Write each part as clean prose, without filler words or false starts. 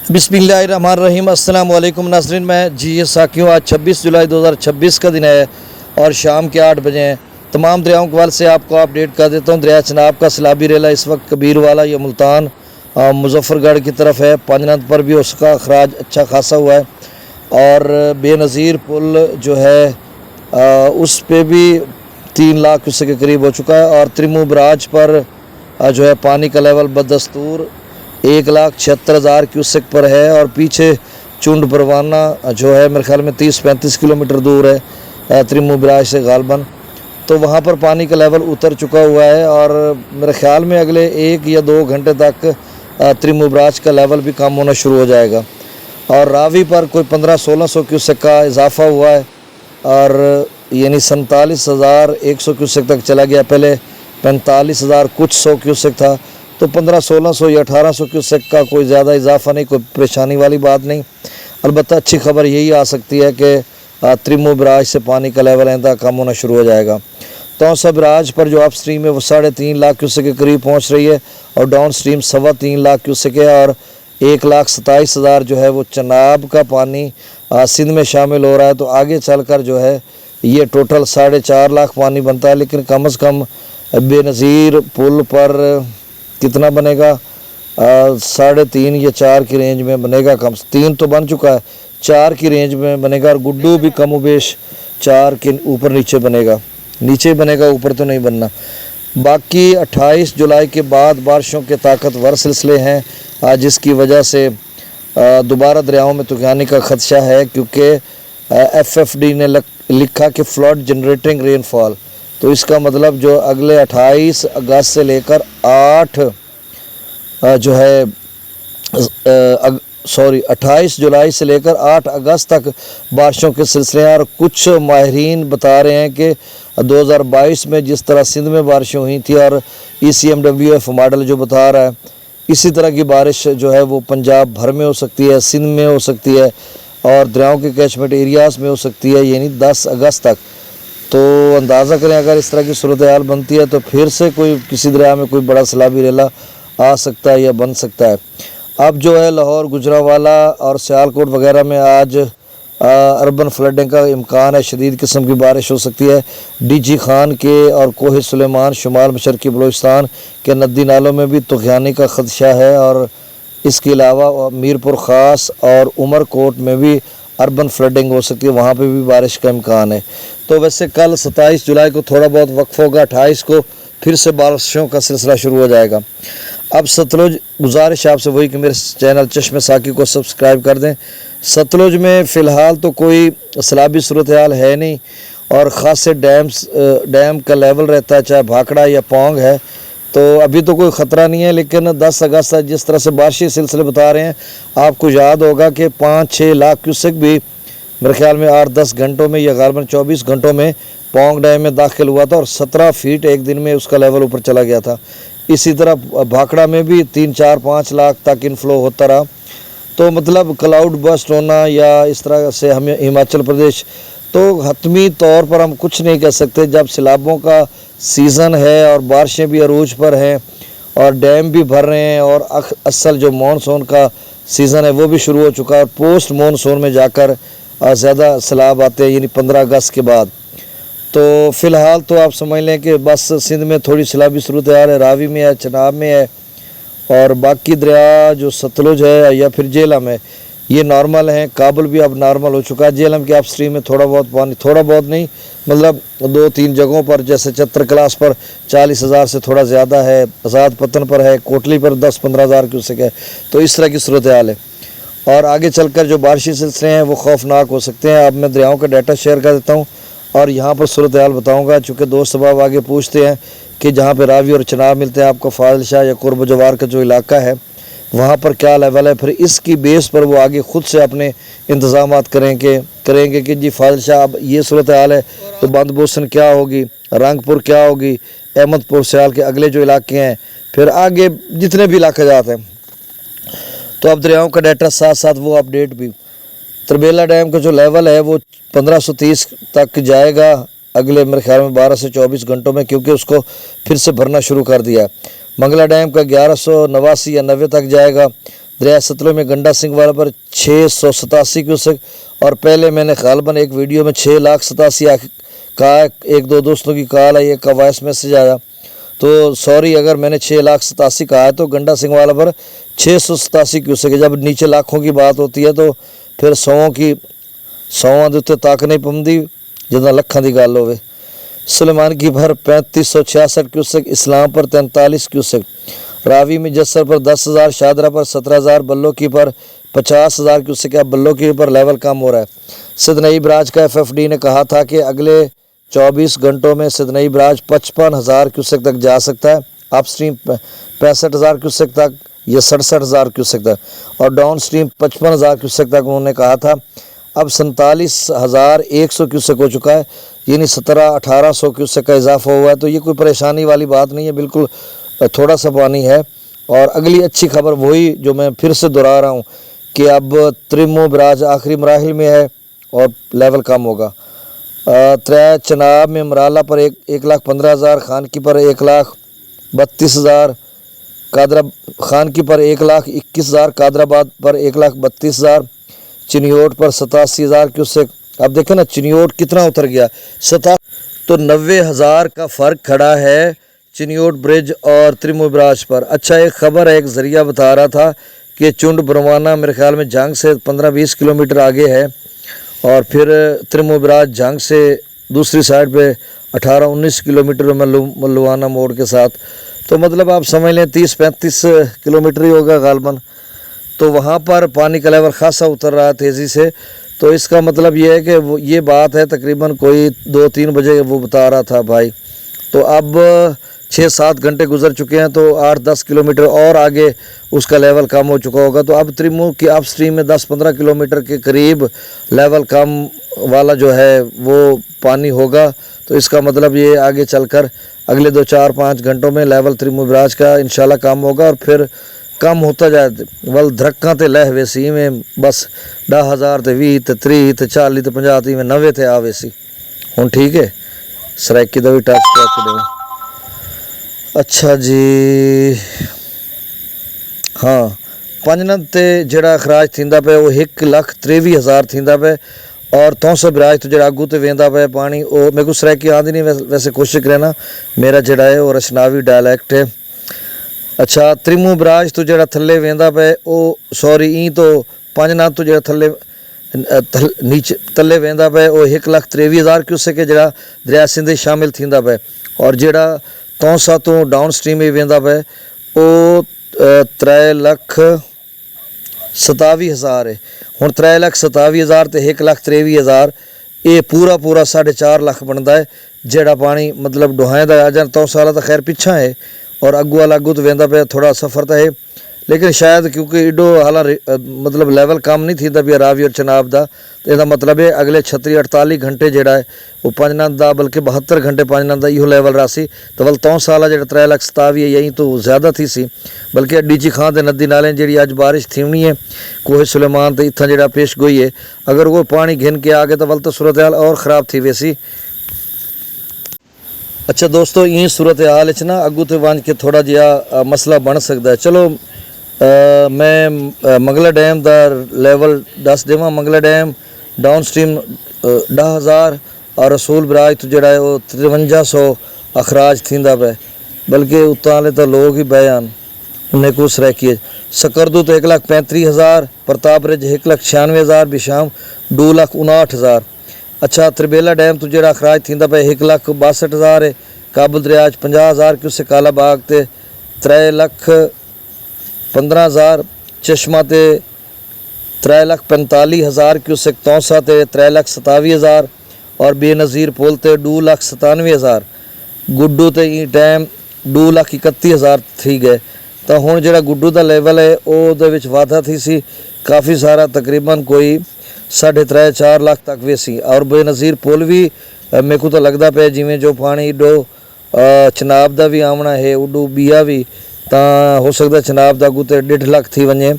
बिस्मिल्लाहिर्रहमानिर्रहीम। अस्सलाम वालेकुम नाज़रीन, मैं जी साकियों। आज 26 जुलाई 2026 का दिन है और शाम के 8 बजे हैं। तमाम दरियाओं के हवाले से आपको अपडेट कर देता हूँ। दरिया चनाब का सैलाबी रेला इस वक्त कबीरवाला या मुल्तान मुजफ्फरगढ़ की तरफ है। पांजनद पर भी उसका अखराज अच्छा खासा हुआ है और बेनज़ीर पुल जो है उस पर भी 3 लाख क्यूसेक के करीब हो चुका है और त्रिमू बराज पर जो है पानी का लेवल बदस्तूर 1,76,000 क्यूसेक पर है और पीछे चुंड परवाना जो है मेरे ख्याल में 30-35 किलोमीटर दूर है त्रिमू बराज से गालबन। तो वहाँ पर पानी का लेवल उतर चुका हुआ है और मेरे ख्याल में अगले 1 या 2 घंटे तक त्रिमू बराज का लेवल भी कम होना शुरू हो जाएगा और रावी पर कोई 1500-1600 क्यूसेक का इजाफा हुआ है और यानी 47,100 क्यूसेक तक चला गया। पहले 45,000 कुछ 100 क्यूसेक था, तो 1500-1600 या 1800 क्यूसेक का कोई ज़्यादा इजाफा नहीं, कोई परेशानी वाली बात नहीं। अलबत्ता अच्छी खबर यही आ सकती है कि त्रिमू बराज से पानी का लेवल आइंदा कम होना शुरू हो जाएगा। तौसा बराज पर जो अप स्ट्रीम है वो 3.5 लाख क्यूसेक के करीब पहुंच रही है और डाउन स्ट्रीम 3.25 लाख क्यूसेक है और 1,27,000 जो है वो चनाब का पानी सिंध में शामिल हो रहा है। तो आगे चलकर जो है ये टोटल 4.5 लाख पानी बनता है, लेकिन कम से कम बेनज़ीर पुल पर कितना बनेगा, 3.5 या 4 की रेंज में बनेगा। कम से 3 तो बन चुका है, 4 की रेंज में बनेगा और गुड्डू भी कमोबेश 4 के ऊपर नीचे बनेगा, नीचे बनेगा, ऊपर तो नहीं बनना। बाकी 28 जुलाई के बाद बारिशों के ताकतवर सिलसिले हैं जिसकी वजह से दोबारा दरियाओं में तूफ़ानी का ख़दशा है, क्योंकि FFD ने लिखा कि फ्लड जनरेटिंग रेनफॉल। तो इसका मतलब जो अगले 28 अगस्त से लेकर 28 जुलाई से लेकर 8 अगस्त तक बारिशों के सिलसिले हैं और कुछ माहिरीन बता रहे हैं कि 2022 में जिस तरह सिंध में बारिशें हुई थी और ECMWF मॉडल जो बता रहा है, इसी तरह की बारिश जो है वो पंजाब भर में हो सकती है, सिंध में हो सकती है और दरियाओं के कैचमेंट एरियाज़ में हो सकती है, यानी 10 अगस्त तक। तो अंदाज़ा करें अगर इस तरह की सूरत हाल बनती है तो फिर से कोई किसी दरिया में कोई बड़ा सैलाबी रेला आ सकता है या बन सकता है। अब जो है लाहौर, गुजरांवाला और सियालकोट वगैरह में आज अर्बन फ्लडिंग का इम्कान है, शदीद किस्म की बारिश हो सकती है। DG खान के और कोह सुलेमान शुमाल मशरकी बलूचिस्तान के नदी नालों में भी तूफ़ानी का ख़दशा है और इसके अलावा मीरपुर ख़ास और उमरकोट में भी अर्बन फ्लडिंग हो सकती है, वहाँ पे भी बारिश का इम्कान है। तो वैसे कल 27 जुलाई को थोड़ा बहुत वक्फ होगा, 28 को फिर से बारिशों का सिलसिला शुरू हो जाएगा। अब सतलुज, गुजारिश आपसे वही कि मेरे चैनल चश्मे साकी को सब्सक्राइब कर दें। सतलुज में फ़िलहाल तो कोई सैलाबी सूरत हाल है नहीं और ख़ास से डैम का लेवल रहता है, चाहे भाखड़ा या पोंग है, तो अभी तो कोई ख़तरा नहीं है। लेकिन 10 अगस्त जिस तरह से बारिशी सिलसिले बता रहे हैं, आपको याद होगा कि 5-6 लाख क्यूसेक भी मेरे ख्याल में 8-10 घंटों में या गालबन 24 घंटों में पोंग डैम में दाखिल हुआ था और 17 फीट एक दिन में उसका लेवल ऊपर चला गया था। इसी तरह भाखड़ा में भी 3-4-5 लाख तक इनफ्लो होता रहा। तो मतलब क्लाउड बस्ट होना या इस तरह से हमें हिमाचल प्रदेश, तो हतमी तौर पर हम कुछ नहीं कह सकते। जब सैलाबों का सीज़न है और बारिशें भी अरूज पर हैं और डैम भी भर रहे हैं और असल जो मानसून का सीज़न है वो भी शुरू हो चुका है। पोस्ट मानसून में जाकर ज़्यादा सैलाब आते हैं, यानी 15 अगस्त के बाद। तो फ़िलहाल तो आप समझ लें कि बस सिंध में थोड़ी सैलाबी सूरत हाल है, रावी में है, चनाब में है और बाकी दरिया जो सतलुज है या फिर झेलम है ये नॉर्मल हैं। काबुल भी अब नॉर्मल हो चुका है। झेलम के अपस्ट्रीम में थोड़ा बहुत पानी, थोड़ा बहुत नहीं मतलब 2-3 जगहों पर, जैसे चतर क्लास पर 40,000 से थोड़ा ज़्यादा है, आज़ाद पतन पर है, कोटली पर 10-15,000 क्यूसेक है। तो इस तरह की सूरत हाल है और आगे चलकर जो बारिशी सिलसिले हैं वो खौफनाक हो सकते हैं। अब मैं दरियाओं का डाटा शेयर कर देता हूँ और यहाँ पर सूरत हाल बताऊँगा, चूँकि दोस्त अहबाब आगे पूछते हैं कि जहाँ पर रावी और चनाब मिलते हैं आपको फाजिल शाह या कुर्ब जवार का जो इलाका है वहाँ पर क्या लेवल है, फिर इसकी बेस पर वो आगे ख़ुद से अपने इंतज़ाम करेंगे कि जी फाजिल शाह अब ये सूरत हाल है तो बंदबोसन क्या होगी, रंगपुर क्या होगी, अहमदपुर सियाल के अगले जो इलाके हैं, फिर आगे जितने भी इलाके जाते हैं। तो अब दरियाओं का डाटा साथ साथ वो अपडेट भी। तरबेला डैम का जो लेवल है वो 1530 तक जाएगा अगले मेरे ख्याल में 12 से 24 घंटों में, क्योंकि उसको फिर से भरना शुरू कर दिया है। मंगला डैम का 1189 या 90 तक जाएगा। दरिया सतलुज में गंडा सिंह वाला पर 687 क्यूसेक, और पहले मैंने गालबन एक वीडियो में 6,87,000 कहा, एक दो दोस्तों की कॉल आई, एक का वॉइस मैसेज आया, तो सॉरी अगर मैंने 6,87,000 कहा है तो गंडा सिंह वाला पर 687 क्यूसेक है। जब नीचे लाखों की बात होती है तो फिर सौं के उत्ते तक नहीं पौंदी जिदा लखां की गल होवे। सुलेमान की पर 3566 क्यूसेक, इस्लाम पर 43 क्यूसेक, रावी में जसर पर 10,000, शादरा पर 17,000, बल्लो की पर 50,000 क्यूसेक। अब बल्लो की पर लेवल कम हो रहा है। सिदनई बराज का FFD ने कहा था कि अगले 24 घंटों में सिदनई बराज 55,000 क्यूसेक तक जा सकता है, अपस्ट्रीम 65,000 क्यूसेक तक या 67,000 क्यूसेक तक, और डाउन स्ट्रीम 55,000 क्यूसेक तक उन्होंने कहा था। अब 47,100 क्यूसेक हो चुका है, यानी 17-1800 क्यूसेक का इजाफा हुआ है। तो ये कोई परेशानी वाली बात नहीं है, बिल्कुल थोड़ा सा पानी है। और अगली अच्छी खबर वही जो मैं फिर से दोहरा रहा हूँ कि अब त्रिमो बराज आखिरी मराहिल में है और लेवल कम होगा। त्रै चनाब में मराला पर 1,15,000, खान की पर 1,32,000, कादरा खान की पर 1,21,000, कादराबाद पर 1,32,000, चिनियोट पर 87,000 क्यूसेक। अब देखें ना चिनियोट कितना उतर गया, 7 तो 90,000 का फ़र्क खड़ा है चिनियोट ब्रिज और त्रिमो बराज पर। अच्छा एक ख़बर है, एक ज़रिया बता रहा था कि चुंड बरवाना मेरे ख्याल में जंग से 15-20 किलोमीटर आगे है, और फिर त्रिमो बराज जंग से दूसरी साइड पे 18-19 किलोमीटर मल्लुवाना मोड़ के साथ, तो मतलब आप समझ लें 30-35 किलोमीटर ही होगा गालबन। तो वहाँ पर पानी का लेवल खासा उतर रहा है तेज़ी से। तो इसका मतलब ये है कि वो ये बात है तकरीबन कोई 2-3 बजे वो बता रहा था भाई। तो अब 6-7 घंटे गुजर चुके हैं, तो 8-10 किलोमीटर और आगे उसका लेवल कम हो चुका होगा। तो अब त्रिमो की अप स्ट्रीम में 10-15 किलोमीटर के करीब लेवल कम वाला जो है वो पानी होगा। तो इसका मतलब ये आगे चलकर अगले 2-4-5 घंटों में लेवल त्रिमो बराज का इंशाल्लाह कम होगा, और फिर कम होता जाए वल धरक्कां ते लह वेसी में बस 10,000 ते 20 ते 30 ते 40 ते 50 ते 90 ते आवे सी। हुण ठीक है, सराइकी दा भी टच कर दो। अच्छा जी हाँ, पंजनद ते जड़ा अखराज थींदा पे वो 1,23,000 थींदा पे, और 300 बराज तो जड़ा अगू ते वेंदा पे पानी वो मेरे को सराइकी आंदी नहीं, वैसे कोशिश करना मेरा जड़ा है वो रशनावी डायलैक्ट है। अच्छा त्रिमो बराज तो जड़ा थल्ले वेंदा पे वो सॉरी ई तो पंजनद तो जड़ा थल्ले नीचे थल्ले वेंदा पे वो 1,23,000 क्यूसेक जड़ा दरिया सिंध शामिल थींदा पे, और जड़ा तौसा तो डाउन स्ट्रीम ही वेंदा पे वो 3,27,000 है। हुण 3,27,000 ते 1,23,000 ये पूरा 4.5 लाख बनता है जेड़ा पानी मतलब डुहाएं दा आ जान। तौसा वाला तो खैर पिछा है और अगू वाला अगू तो वेंदा पे थोड़ा सफ़र तो है, लेकिन शायद क्योंकि एडो हाल मतलब लेवल कम नहीं थी भी रावी और चनाब का, तो यदा मतलब है अगले 36-48 घंटे जोड़ा है वो पंजनद का बल्कि 72 घंटे पंजनद का इो लेवल रहा सी। तो वल 3 साल जो 3,27,000 है यही तो ज़्यादा थी सी, बल्कि डीची खां के नदी नाले जी अज बारिश थीवनी है कोहे सुलेमान तो इतना जो पेश गोई है, अगर वो पानी घिन के आ गए तो वल तो सूरत हाल और ख़राब थी वैसी। अच्छा दोस्तों ये सूरत हाल ना अगू तो वंज के थोड़ा जिहा मसला बन सकता है। चलो मैं मंगला डैम का लेवल दस देव। मंगला डैम डाउन स्ट्रीम 10,000 और रसूल बराज तो जोड़ा है वो 5300 अखराज थींदा पे, बल्कि उत्ता वाले तो लोग ही बह आन उन्हें को सराकी। सकरदू तो 1,35,000, प्रताप ब्रिज 1,96,000, बिशाम 2,59,000। अच्छा त्रिबेला डैम तो जोड़ा अखराज थींदा पे 1,62,000 है। काबुल दरिया 50,000 क्यूसेक, काला बाग ते 3,15,000, चश्मा ते 3,45,000 क्यूसेक, तौसा ते 3,27,000 और बेनज़ीर पुल ते 2,97,000। गुड्डू ते ई टाइम 2,31,000 थी गए। तो हुण जिहड़ा गुड्डू का लेवल है वो वाधा थी सी काफ़ी सारा, तकरीबन कोई 3.5-4 लाख तक भी सी। और बेनज़ीर पुल भी मेरे को तो लगता पे जिमें जो पानी डो चनाब का भी आमना है उडू बिया भी, तो हो सकता चनाब का अगू तो 1.5 लाख थी वने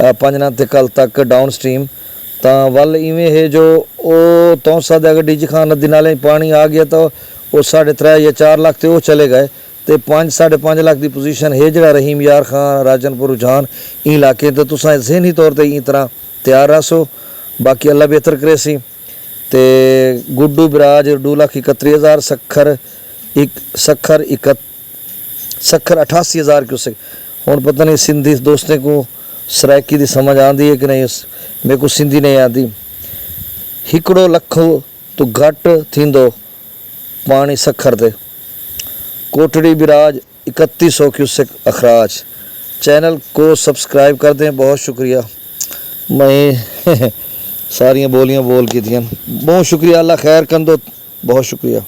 पंजनद ते कल तक डाउन स्ट्रीम। तो वल इवें है जो वो तौसा अगर डीजी खां नदी नाले पानी आ गया तो वो 3.5 या 4 लाख तो वो चले गए। ਤੇ 5-5.5 ਲੱਖ ਦੀ ਪੋਜੀਸ਼ਨ ਹੈ ਜਿਹੜਾ ਰਹੀਮ ਯਾਰ ਖਾਨ ਰਾਜਨपुर रुझान ई इलाके तो तुसा जहनी तौर पर ई तरह तैयार रहो। बाकी अल्लाह बेहतर करे सी। ते गुड्डू बिराज 2,31,000 सखर 88,000 क्यूसेक। हुण पता नहीं सिंधी दोस्तें को सराइकी की समझ आती है कि नहीं, मेरे को सिंधी नहीं आती। 1 लख तो घट थींदो पानी सखर ते। कोटड़ी बिराज 3100 क्यूसेक अखराज। चैनल को सब्सक्राइब कर दें, बहुत शुक्रिया। मैं सारियां बोलियां बोल की थी, बहुत शुक्रिया, अल्लाह खैर कर दो, बहुत शुक्रिया।